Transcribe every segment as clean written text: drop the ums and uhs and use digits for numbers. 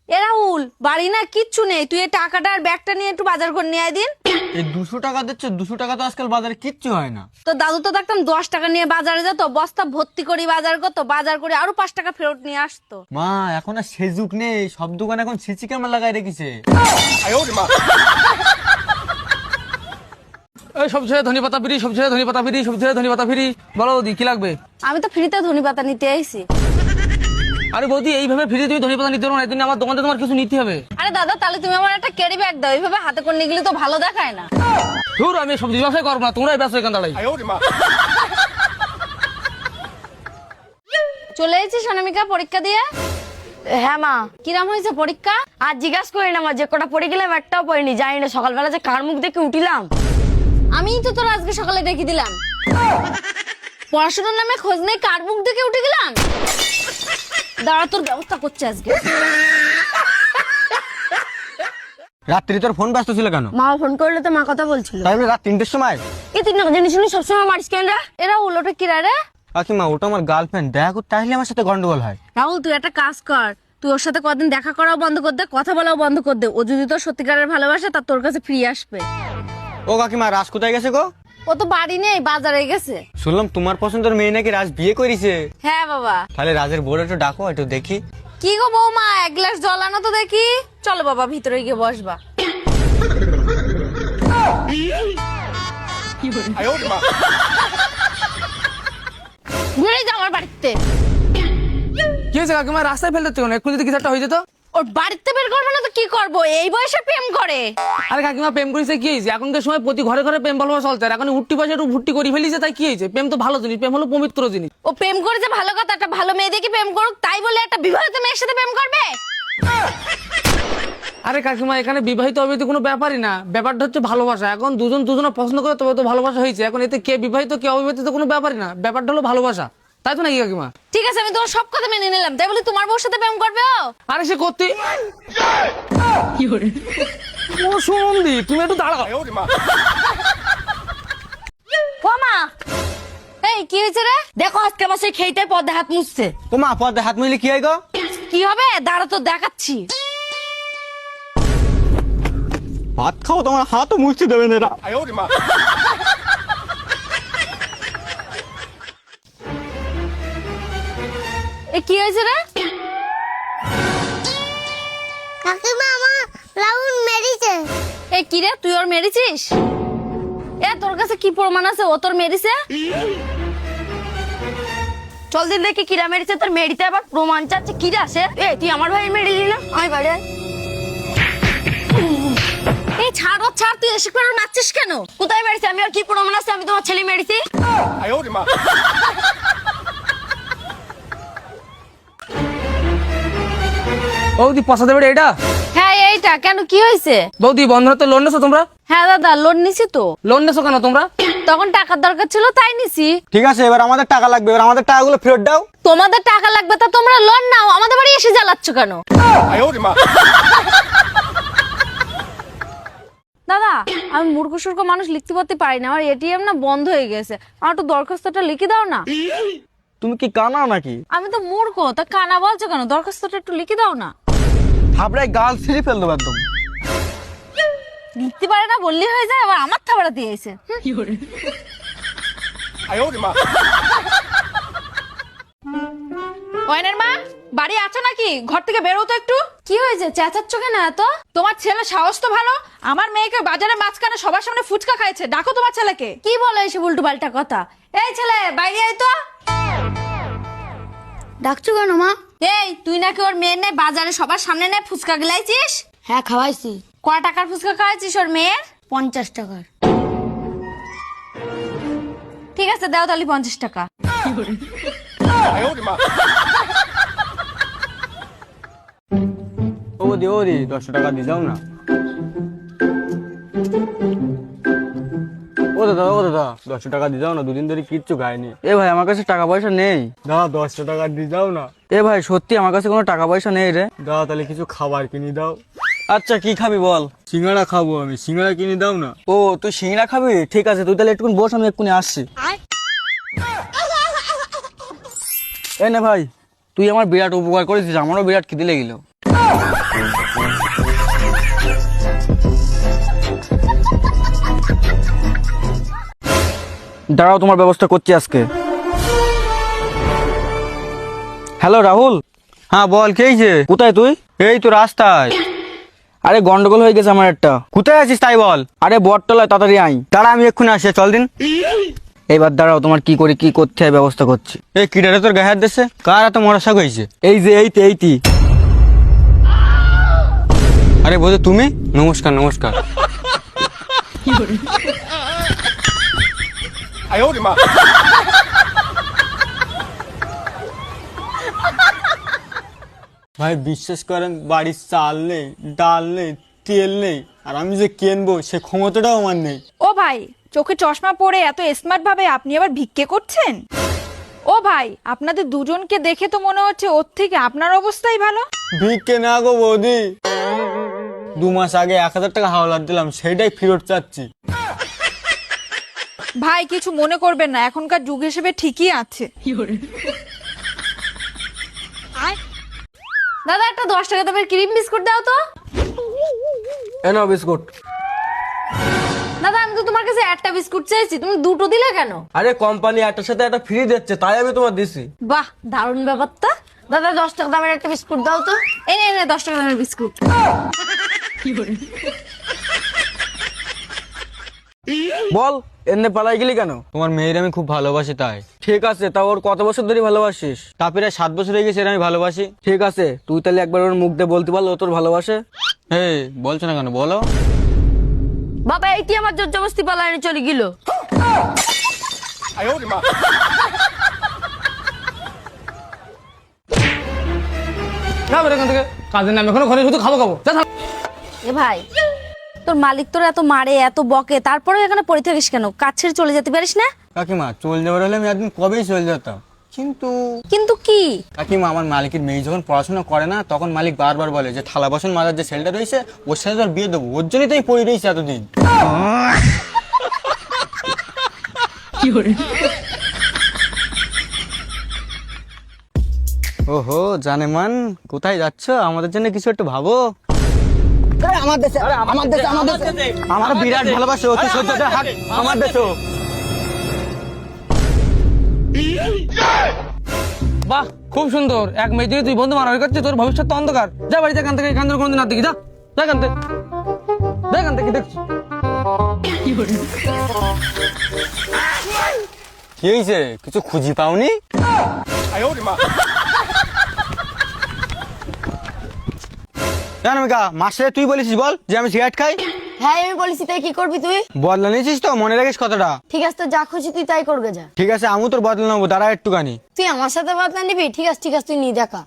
এ রাহুল, বাড়ি না কিচ্ছু নেই, তুই এই টাকাটা আর ব্যাগটা নিয়ে একটু বাজার করে নিয়ে আয় দিন। এই 200 টাকা দিচ্ছ, 200 টাকা তো আজকাল বাজারে কিচ্ছু হয় না। তো দাদু তো দেখতাম 10 টাকা নিয়ে বাজারে যেত, বস্তা ভর্তি করি বাজার করতো, বাজার করে আরো 5 টাকা ফেরত নিয়ে আসতো। মা এখন আর সে যুগ নেই, সব দোকানে এখন সিসি ক্যামেরা লাগাই রেখেছে। এই সব ছেড়ে ধনী পাতা ফিরি, সব ছেড়ে ধনী পাতা ফিরি, সব ছেড়ে ধনী পাতা ফিরি। বলো বৌদি কি লাগবে? আমি তো ফ্রিতে ধনী পাতা নিতে আইছি। আরে বৌদি এইভাবে ফিরে তুমি ধনী পাতা নিতে পারো না, একদিন আমার দোকানে তোমার কিছু নিতে হবে। আরে দাদা, তাহলে তুমি আমার একটা ক্যারি ব্যাগ দাও, এইভাবে হাতে করে নিয়ে গেলে তো ভালো দেখায় না। ধুর, আমি সবজি ব্যবসায় করবো না, তোমরাই ব্যবসা এখান দাঁড়াই। চলে এসেছিস অনামিকা পরীক্ষা দিয়ে? হ্যাঁ মা, কিরাম হয়েছে পরীক্ষা? আর জিজ্ঞাসা করি না মা, যে কটা পড়ে গেলাম একটাও পড়িনি। জানি না সকালবেলা যে কার মুখ দেখে উঠিলাম। আমিই তো তোর আজকে সকালে ডেকে দিলাম। পড়াশোনার নামে খোঁজ নেই, কার মুখ দেখে উঠে গেলাম। দাঁড়া, তোর ব্যবস্থা করছে আজকে। রাত্রি তোর ফোন ব্যস্ত ছিল কেন? মা ফোন করলে তো মা কথা বলছিল। তাই বলে রাত 3টের সময়? এই তুই না জানিস শুনি সবসময় মারিস কেন রা? এরা উলোটা কিরা রে? কাকিমা ওটা আমার গার্লফ্রেন্ড, দেখা করতে আসলে আমার সাথে গন্ডগোল হয়। রাহুল, তুই একটা কাজ কর, তুই ওর সাথে কদিন দেখা করাও বন্ধ কর দে, কথা বলাও বন্ধ কর দে। ও যদি তোর সত্যিকারের ভালোবাসে তা তোর কাছে ফ্রি আসবে। ও কাকিমা, রাজ কোথায় গেছে গো? ও তো বাড়ি নেই, বাজারে গেছে। শুনলাম তোমার পছন্দের মেয়ে নাকি রাজ বিয়ে করেছে। হ্যাঁ বাবা। তাহলে রাজের বউটা একটু ডাকো, একটু দেখি। কি গো বৌমা, এক গ্লাস জল আনো তো দেখি। চলো বাবা, ভিতরে গিয়ে বসবা। ঘুরে যাও আমার বাড়িতে। কি হয়েছে কাকিমা, রাস্তায় ফেলতে হচ্ছে কেন? একটু যদি কিছু একটা হয়ে যেত। ওর বাড়িতে বের করবে না তো কি করবো, এই বয়সে প্রেম করে। আরে কাকিমা, প্রেম করেছে কি হয়েছে? এখনকার সময় প্রতি ঘরে ঘরে প্রেম ভালোবাসা চলছে, আর এখন উঠতি পয়সা একটু ভুট্টি করে ফেলিছে, তাই কি হয়েছে? প্রেম তো ভালো জিনিস, প্রেম হলো পবিত্র জিনিস। ও প্রেম করেছে ভালো কথা, একটা ভালো মেয়ে দেখে প্রেম করুক, তাই বলে একটা বিবাহিত মেয়ের সাথে প্রেম করবে? আরে কাকিমা, এখানে বিবাহিত অবিবাহিত কোনো ব্যাপারই না, ব্যাপারটা হচ্ছে ভালোবাসা। এখন দুজন দুজনে পছন্দ করে তবে তো ভালোবাসা হয়েছে। এখন এতে কে বিবাহিত কে অবিবাহিত তো কোনো ব্যাপারই না, ব্যাপারটা হলো ভালোবাসা, তাই তো নাকি কাকিমা? ঠিক আছে, আমি তোমার সব কথা মেনে নিলাম, তাই বলে তোমার বউর সাথে প্রেম করবে ও? আরে সে করতে ও সুমন্দি, তুমি একটু দাঁড়াও। ও মা, এই কি হয়েছে রে? দেখো আজকে আমার সেই খেইতে পদ্মে হাত মুছছে। ও মা, পথে হাত মিলে কি হয় গো? কি হবে, দাঁড়া তো দেখাচ্ছি। ভাত খাও, তোমার হাতও মুছতে দেবে না এরা। এ কি হয়েছে রে? কাকিমা আমার রাউন্ড মেরেছে। এ কি রে, তুই ওর মেরেছিস? এ তোর কাছে কি প্রমাণ আছে ও তোর মেরেছে? চল দিন দেখি কিরা মেরেছে। তোর মেরিতে আবার প্রমাণ চাচ্ছে কিরা সে? এ তুই আমার ভাই মেরে দিলি না, আমি বাইরে আয়। এই ছাড় ও ছাড়, তুই এসে করে নাচছিস কেন? কোথায় মেরেছে? আমি আর কি প্রমাণ আছে? আমি তোমার ছেলে মেরেছি। বৌদি পয়সা দেবে এটা? হ্যাঁ এইটা কেন, কি হয়েছে? বৌদি বন্ধন তো লোন নেছো তোমরা? হ্যাঁ দাদা, লোন নিছি তো। লোন নেছো কেন তোমরা? তখন টাকার দরকার ছিল তাই নিছি। ঠিক আছে, এবার আমাদের টাকা লাগবে, এবার আমাদের টাকাগুলো ফেরত দাও। তোমাদের টাকা লাগবে তা তোমরা লোন নাও, আমাদের বাড়ি এসে জ্বালাচ্ছ কেন? দাদা, আমি মূর্খ সূর্খ মানুষ, লিখতে পড়তে পারি না, আমার এটিএম না বন্ধ হয়ে গেছে, আমার একটু দরখাস্তটা লিখে দাও না। তুমি কি কানা নাকি? আমি তো মূর্খ, তা কানা বলছো কেন? দরখাস্তটা একটু লিখে দাও না। থাবড়ায় গাল ছিঁড়ে ফেল দেবো একদম। লিখতে পারে না বললি হয়ে যায়, আবার আমার থাবড়া দিয়েছে। ওয়াইনের মা, বাড়ি আছো নাকি? ঘর থেকে বেরো তো একটু। কি হয়েছে, চেঁচাচ্ছ কেন এত? তোমার ছেলে সাহস তো ভালো, আমার মেয়েকে বাজারে মাঝখানে সবার সামনে ফুচকা খাইছে। ডাকো তোমার ছেলেকে। কি বলো এসব উল্টো পাল্টা কথা? এই ছেলে, বাইরে আয় তো। ডাকছো কেন মা? এই তুই নাকি ওর মেয়ের নে বাজারে সবার সামনে নে ফুচকা গিলাইছিস? হ্যাঁ খাওয়াইছি। কয় টাকার ফুচকা খাওয়াইছিস ওর মেয়ের? 50 টাকার। ঠিক আছে, দাও তাহলে 50 টাকা। ও দি 10 টাকা দিয়ে যাও না। ও দাদা 10 টাকা দিয়ে যাও না, দুদিন ধরে কিচ্ছু খাইনি। এ ভাই, আমার কাছে টাকা পয়সা নেই। দাদা 10 টাকা দিয়ে যাও না। এ ভাই সত্যি আমার কাছে কোনো টাকা পয়সা নেই রে। দাদা তাহলে কিছু খাবার কিনে দাও। আচ্ছা কি খাবি বল? সিঙ্গাড়া খাবো আমি, সিঙ্গাড়া কিনে দাও না। ও তুই সিঙ্গড়া খাবি? ঠিক আছে, তুই তাহলে একটু বস, আমি এক্ষুনি আসছি। এ না ভাই, তুই আমার বিরাট উপকার করেছিস, আমারও বিরাট খিদে লেগেছিল। দাঁড়াও, তোমার ব্যবস্থা করছি আজকে। হ্যালো রাহুল, হ্যাঁ বল, কে হয়েছে? কোথায় তুই? এই তো রাস্তায়। আরে গন্ডগোল হয়ে গেছে আমার একটা। কোথায় আছিস তাই বল। আরে বটতলায়, তাড়াতাড়ি আই। দাঁড়া, আমি এক্ষুনি আসি, চল দিন। এইবার দাঁড়াও, তোমার কি করে কি করতে হয় ব্যবস্থা করছি। এই কিডারে তোর গায়ে হাত দিচ্ছে? কার এত মরাশাক হয়েছে? এই যে এইটি। আরে বোঝো তুমি? নমস্কার নমস্কার। ভাই বিশ্বাস করেন, বাড়ির চাল নেই, ডাল নেই, তেল নেই, আর আমি যে কিনবো সে ক্ষমতাটাও আমার নেই। ও ভাই, চোখে চশমা পরে এত স্মার্ট ভাবে আপনি আবার ভিক্ষে করছেন? ও ভাই, আপনাদের দুজনকে দেখে তো মনে হচ্ছে ওর থেকে আপনার অবস্থাই ভালো। ভিক্ষে না গো বৌদি, 2 মাস আগে 1000 টাকা হাওলাত দিলাম, সেটাই ফেরত চাচ্ছি। ভাই কিছু মনে করবেন না, এখনকার যুগ হিসেবে ঠিকই আছে। দাদা একটা 10 টাকা দামের ক্রিম বিস্কুট দাও তো। এনো বিস্কুট। দাদা আমি তো তোমার কাছে একটা বিস্কুট চাইছি, তুমি দুটো দিলে কেন? আরে কোম্পানি একটার সাথে একটা ফ্রি দিচ্ছে, তাই আমি তোমার দিছি। বাহ, দারুণ ব্যাপারটা। দাদা 10 টাকা দামের একটা বিস্কুট দাও তো। এই নে 10 টাকা দামের বিস্কুট। বল, এনে পালাই গেলি কেন? তোমার মেয়ের আমি খুব ভালোবাসি তাই। ঠিক আছে, তা ওর কত বছর ধরে ভালোবাসিস? তা প্রায় 7 বছর হয়ে গেছে, এর আমি ভালোবাসি। ঠিক আছে, তুই তাহলে একবার ওর মুখ দিয়ে বলতে পারলো ও তোর ভালোবাসে? এই বলছো না কেন, বলো। বাবা এইটি আমার জোর জবরদস্তি পালানি চলে গেল। না বের এখান থেকে, কাজের নাম এখনো ঘরে শুধু খাবো খাবো। যা থাক। এ ভাই, তোর মালিক তোর এত মারে এত বকে, তারপরে এখানে পড়ে থাকিস কেন? কাজ ছেড়ে চলে যেতে পারিস না? কাকিমা, চলে যাবার হলে আমি একদিন কবেই চলে যেতাম, কিন্তু কি? কাকিমা আমার মালিকের মেয়ে যখন পড়াশোনা করে না, তখন মালিক বারবার বলে যে থালা বাসন মাজার যে ছেলেটা রয়েছে ওর সাথে তোর বিয়ে দেবো, ওর জন্যই তো আমি পড়ে রয়েছি এতদিন। ওহো জানেমান, কোথায় যাচ্ছ? আমাদের জন্য কিছু একটু ভাবো। আমার দেশে, আমার বিরাট ভালোবাসো, তুই সহ্য কর, হাট, আমার দেশে। বাহ, খুব সুন্দর। এক মেয়ে দিয়ে তুই বন্ধু মারামারি করছিস, তোর ভবিষ্যৎ তো অন্ধকার। যা বাড়িতে, এখান থেকে, এখান থেকে কোনদিন আর দেখি। যা যা এখান থেকে, যা এখান থেকে, দেখছি। কি হয়েছে? কিছু খুঁজি পাওনি? জানমিকা, মাসে তুই বলেছিস বল যে আমি সিগারেট খাই। হ্যাঁ আমি বলেছি, তাই কি করবি তুই? বদলা নিয়েছিস তো, মনে রাখিস কথাটা। ঠিক আছে, তো যা খুশি তুই তাই করবে যা। ঠিক আছে, আমিও তোর বদলা নেবো, দাঁড়া একটুখানি। তুই আমার সাথে বদলা নিবি? ঠিক আছে তুই নিয়ে দেখা।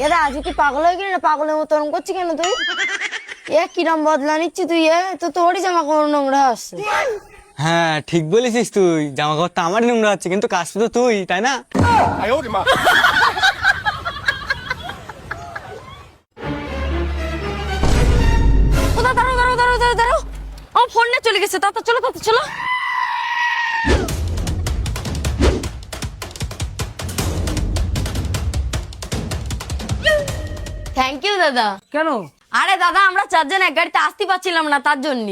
এরা আজ কি পাগল হয়ে গেলি না? পাগলের মতো ওরম করছি কেন তুই? কিরম বদলা নিচ্ছি তুই? তো তোরই জামা কাপড় নোংরা আসছে। হ্যাঁ ঠিক বলেছিস তুই, জামা কাপড় তো আমারই নোংরা হচ্ছে, কিন্তু কাজটা তো তুই, তাই না? দাঁড়াও, আমার ফোন না চলে গেছে। তাড়াতাড়ি চলো। থ্যাংক ইউ দাদা। কেন? আরে দাদা আমরা 4 জন এক গাড়িতে আসতে পারছিলাম না, তার জন্য।